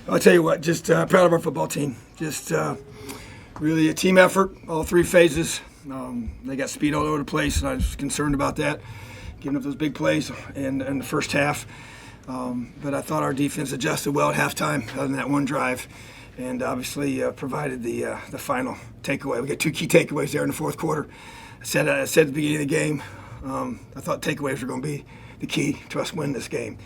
I'll tell you what, just proud of our football team. Just really a team effort, all three phases. They got speed all over the place, and I was concerned about that, giving up those big plays in the first half. But I thought our defense adjusted well at halftime, other than that one drive, and obviously provided the final takeaway. We got two key takeaways there in the fourth quarter. I said at the beginning of the game, I thought takeaways were going to be the key to us winning this game.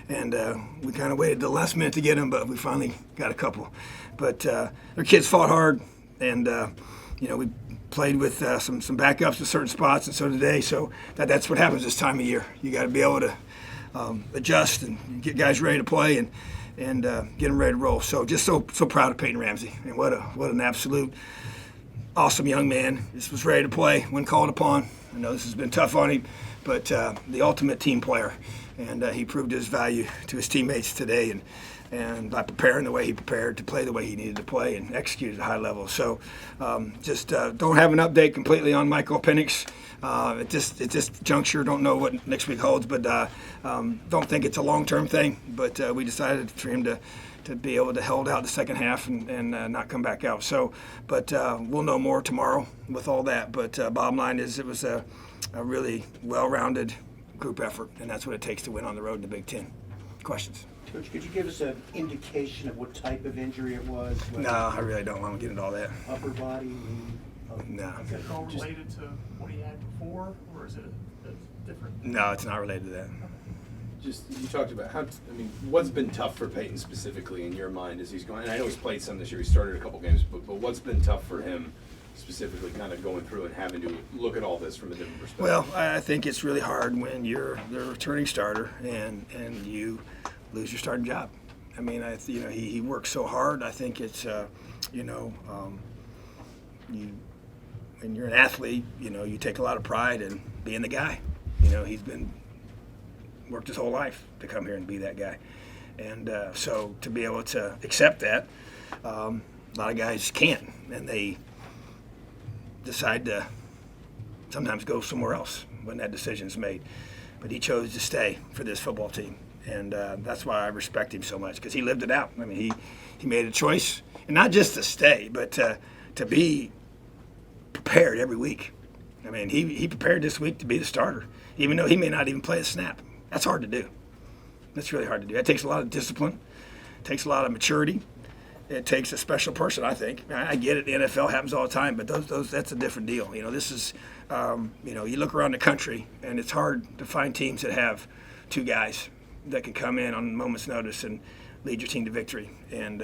And we kind of waited the last minute to get them, but we finally got a couple. But their kids fought hard, and we played with some backups in certain spots, and so did they. So that's what happens this time of year. You got to be able to adjust and get guys ready to play and get them ready to roll. So just so proud of Peyton Ramsey, and what an absolute awesome young man. Just was ready to play when called upon. I know this has been tough on him, but the ultimate team player. And he proved his value to his teammates today, and by preparing the way he prepared to play the way he needed to play and execute at a high level. So just don't have an update completely on Michael Penix. At this juncture, don't know what next week holds, but don't think it's a long-term thing. But we decided for him to be able to hold out the second half and not come back out. So, but we'll know more tomorrow with all that. But bottom line is it was a really well-rounded group effort, and that's what it takes to win on the road in the Big Ten. Questions? Coach, could you give us an indication of what type of injury it was? No, I really don't want to get into all that. Upper body? No. Is it all related to what he had before, or is it different? No, it's not related to that. Just you talked about what's been tough for Peyton specifically in your mind as he's going? And I know he's played some this year. He started a couple games, but what's been tough for him specifically, kind of going through and having to look at all this from a different perspective? Well, I think it's really hard when you're the returning starter and you lose your starting job. I mean, he works so hard. I think it's when you're an athlete, you take a lot of pride in being the guy. He's worked his whole life to come here and be that guy, and so to be able to accept that, a lot of guys can't, and they decide to sometimes go somewhere else when that decision's made. But he chose to stay for this football team, and that's why I respect him so much, because he lived it out. I mean, he made a choice, and not just to stay, but to be prepared every week. I mean, he prepared this week to be the starter, even though he may not even play a snap. That's hard to do. That's really hard to do. It takes a lot of discipline. It takes a lot of maturity. It takes a special person, I think. I get it. The NFL happens all the time, but that's a different deal. This is, you look around the country, and it's hard to find teams that have two guys that can come in on a moment's notice and lead your team to victory. And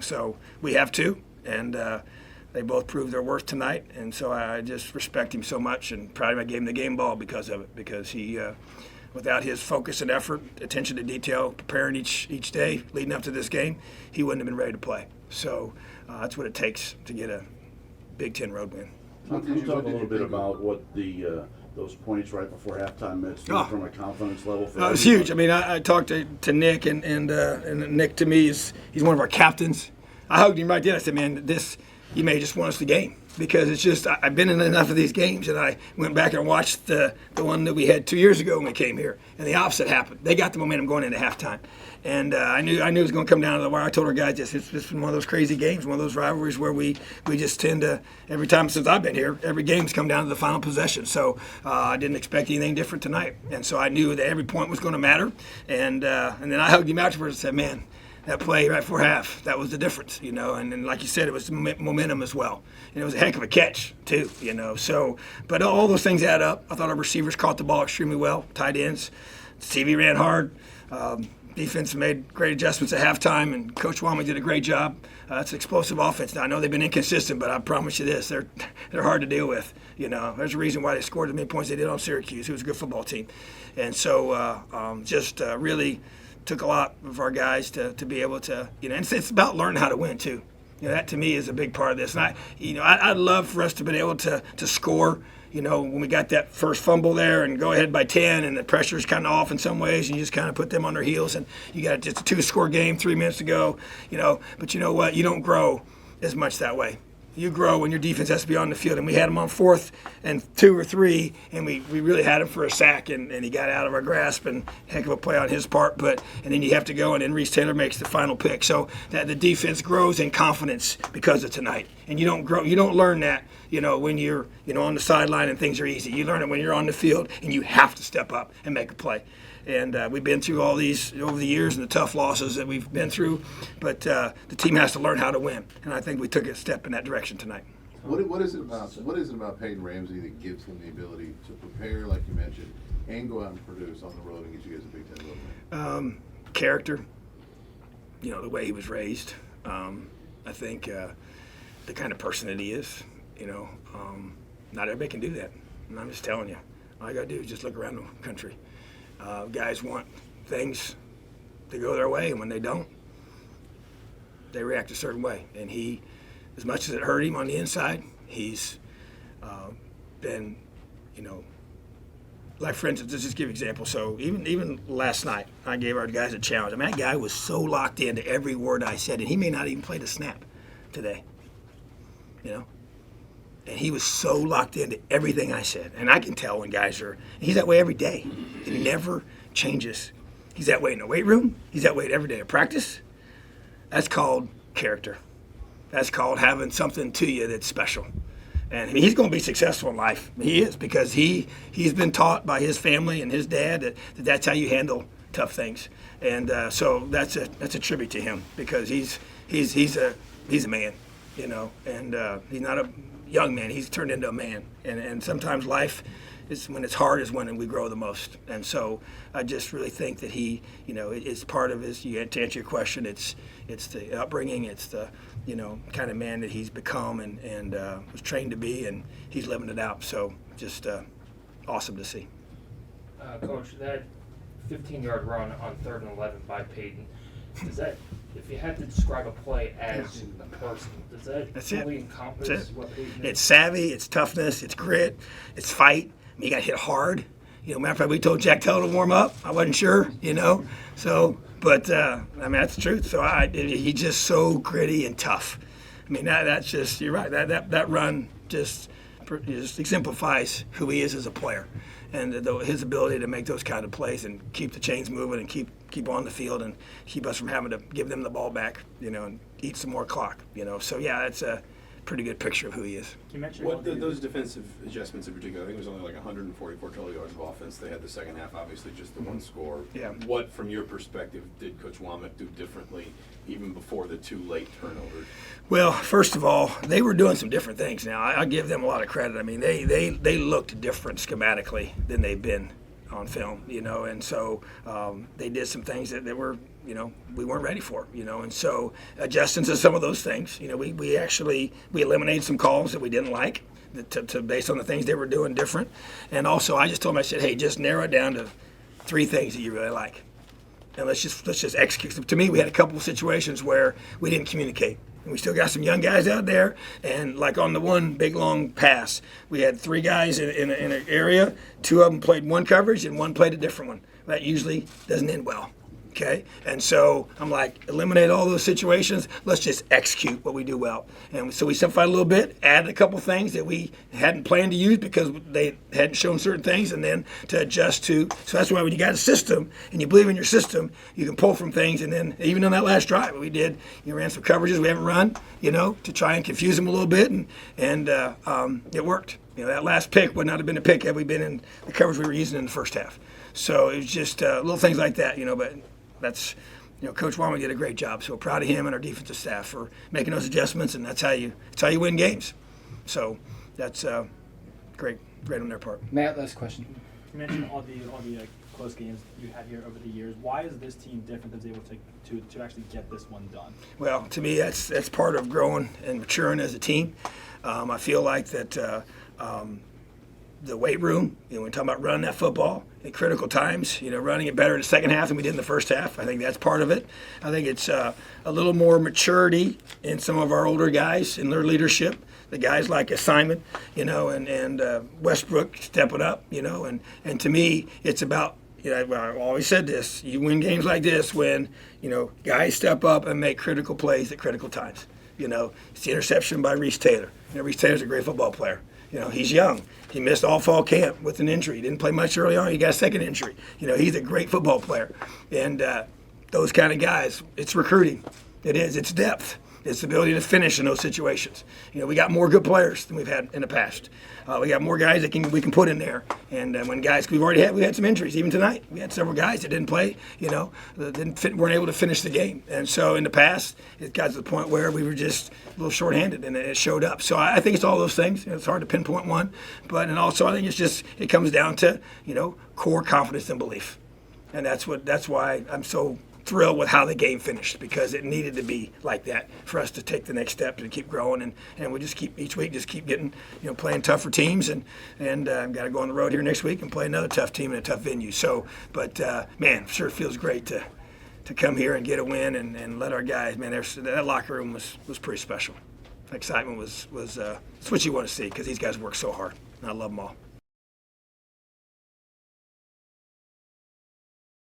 so we have two, and they both proved their worth tonight. And so I just respect him so much, and proud of him. I gave him the game ball because of it, because he without his focus and effort, attention to detail, preparing each day leading up to this game, he wouldn't have been ready to play. So that's what it takes to get a Big Ten road win. Can you talk a little bit about what those points right before halftime meant from a confidence level? For it was huge. I mean, I talked to Nick, and Nick to me he's one of our captains. I hugged him right then. I said, man, you may just won us the game. Because it's just, I've been in enough of these games, and I went back and watched the one that we had 2 years ago when we came here, and the opposite happened. They got the momentum going into halftime, and I knew it was going to come down to the wire. I told our guys, it's been one of those crazy games, one of those rivalries where we just tend to, every time since I've been here, every game's come down to the final possession. So I didn't expect anything different tonight, and so I knew that every point was going to matter, and then I hugged him afterwards and said, man, that play right before half, that was the difference, and like you said, it was momentum as well. And it was a heck of a catch, too, So, but all those things add up. I thought our receivers caught the ball extremely well, tight ends. CV ran hard. Defense made great adjustments at halftime, and Coach Wallman did a great job. It's an explosive offense. Now, I know they've been inconsistent, but I promise you this, they're hard to deal with. There's a reason why they scored as many points they did on Syracuse. It was a good football team. And so really took a lot of our guys to be able to, and it's about learning how to win too. That to me is a big part of this. And I'd love for us to be able to score, when we got that first fumble there and go ahead by 10 and the pressure's kind of off in some ways and you just kind of put them on their heels and you got just a 2-score game 3 minutes to go, but you know what? You don't grow as much that way. You grow when your defense has to be on the field. And we had him on 4th and 2 or 3, and we really had him for a sack, and he got out of our grasp, and heck of a play on his part. And then you have to go, and then Reese Taylor makes the final pick. So that the defense grows in confidence because of tonight. And you don't learn that, when you're, on the sideline and things are easy. You learn it when you're on the field, and you have to step up and make a play. And we've been through all these over the years and the tough losses that we've been through. But the team has to learn how to win. And I think we took a step in that direction tonight. What is it about Peyton Ramsey that gives him the ability to prepare, like you mentioned, and go out and produce on the road and get you guys a Big Ten road win? Character, the way he was raised. I think the kind of person that he is, not everybody can do that. And I'm just telling you, all you got to do is just look around the country. Guys want things to go their way, and when they don't, they react a certain way. And he, as much as it hurt him on the inside, he's been, like for instance, let's just give an example. So even last night, I gave our guys a challenge. I mean, that guy was so locked into every word I said, and he may not even play the snap today, And he was so locked into everything I said. And I can tell when guys are, he's that way every day. He never changes. He's that way in the weight room. He's that way every day at practice. That's called character. That's called having something to you that's special. And he's going to be successful in life. He is, because he's been taught by his family and his dad that that's how you handle tough things. And so that's a tribute to him, because he's a man, and he's not a young man. He's turned into a man. And sometimes life is, when it's hard, is when we grow the most. And so I just really think that he, it's part of his, to answer your question, it's the upbringing, it's the, kind of man that he's become and was trained to be, and he's living it out. So just awesome to see. Coach, that 15-yard run on 3rd and 11 by Peyton, does that, if you had to describe a play as a person, does that fully encompass what Peyton is? It's savvy, it's toughness, it's grit, it's fight. I mean, he got hit hard. Matter of fact, we told Jack Teller to warm up. I wasn't sure, So, but I mean, that's the truth. So he's just so gritty and tough. I mean, that's just, you're right. That run just exemplifies who he is as a player, and his ability to make those kind of plays and keep the chains moving and keep on the field and keep us from having to give them the ball back, and eat some more clock, So yeah, that's a pretty good picture of who he is. You mentioned Those defensive adjustments in particular, I think it was only like 144 total yards of offense. They had the second half, obviously, just the one score. Yeah. What, from your perspective, did Coach Womack do differently even before the 2 late turnovers? Well, first of all, they were doing some different things now. I give them a lot of credit. I mean, they looked different schematically than they've been on film, and so they did some things that were, we weren't ready for, and so adjusting to some of those things, we eliminated some calls that we didn't like to based on the things they were doing different. And also I just told them, I said, hey, just narrow it down to 3 things that you really like, and let's just execute. To me, we had a couple of situations where we didn't communicate. And we still got some young guys out there, and like on the one big long pass, we had 3 guys in an area. 2 of them played one coverage, and 1 played a different one. That usually doesn't end well. Okay, and so I'm like, eliminate all those situations. Let's just execute what we do well. And so we simplified a little bit, added a couple things that we hadn't planned to use because they hadn't shown certain things, and then to adjust to. So that's why when you got a system and you believe in your system, you can pull from things. And then even on that last drive, we did, ran some coverages we haven't run, to try and confuse them a little bit, and it worked. That last pick would not have been a pick had we been in the coverage we were using in the first half. So it was just little things like that, but. That's, Coach Womack did a great job. So proud of him and our defensive staff for making those adjustments, and that's how you win games. So that's great on their part. Matt, last question. You mentioned all the close games you had here over the years. Why is this team different that's able to actually get this one done? Well, to me, that's part of growing and maturing as a team. I feel like that the weight room, when we're talking about running that football at critical times, running it better in the second half than we did in the first half. I think that's part of it. I think it's a little more maturity in some of our older guys in their leadership. The guys like Simon, and Westbrook stepping up, and to me, it's about, I've always said this, you win games like this when, guys step up and make critical plays at critical times. You know, it's the interception by Reese Taylor. You know, Reese Taylor's a great football player. You know, he's young. He missed all fall camp with an injury. He didn't play much early on. He got a second injury. You know, he's a great football player. And those kind of guys, it's recruiting. It is. It's depth. It's the ability to finish in those situations. You know, we got more good players than we've had in the past. We got more guys that we can put in there. And when guys, we had some injuries. Even tonight, we had several guys that didn't play. You know, that weren't able to finish the game. And so in the past, it got to the point where we were just a little shorthanded, and it showed up. So I think it's all those things. You know, it's hard to pinpoint one, and also I think it comes down to, you know, core confidence and belief, and that's why I'm so thrilled with how the game finished, because it needed to be like that for us to take the next step and keep growing, and we just keep each week keep getting, you know, playing tougher teams, and got to go on the road here next week and play another tough team in a tough venue. So, but man, sure feels great to come here and get a win and let our guys, man, that locker room was pretty special. Excitement was it's what you want to see, because these guys work so hard, and I love them all.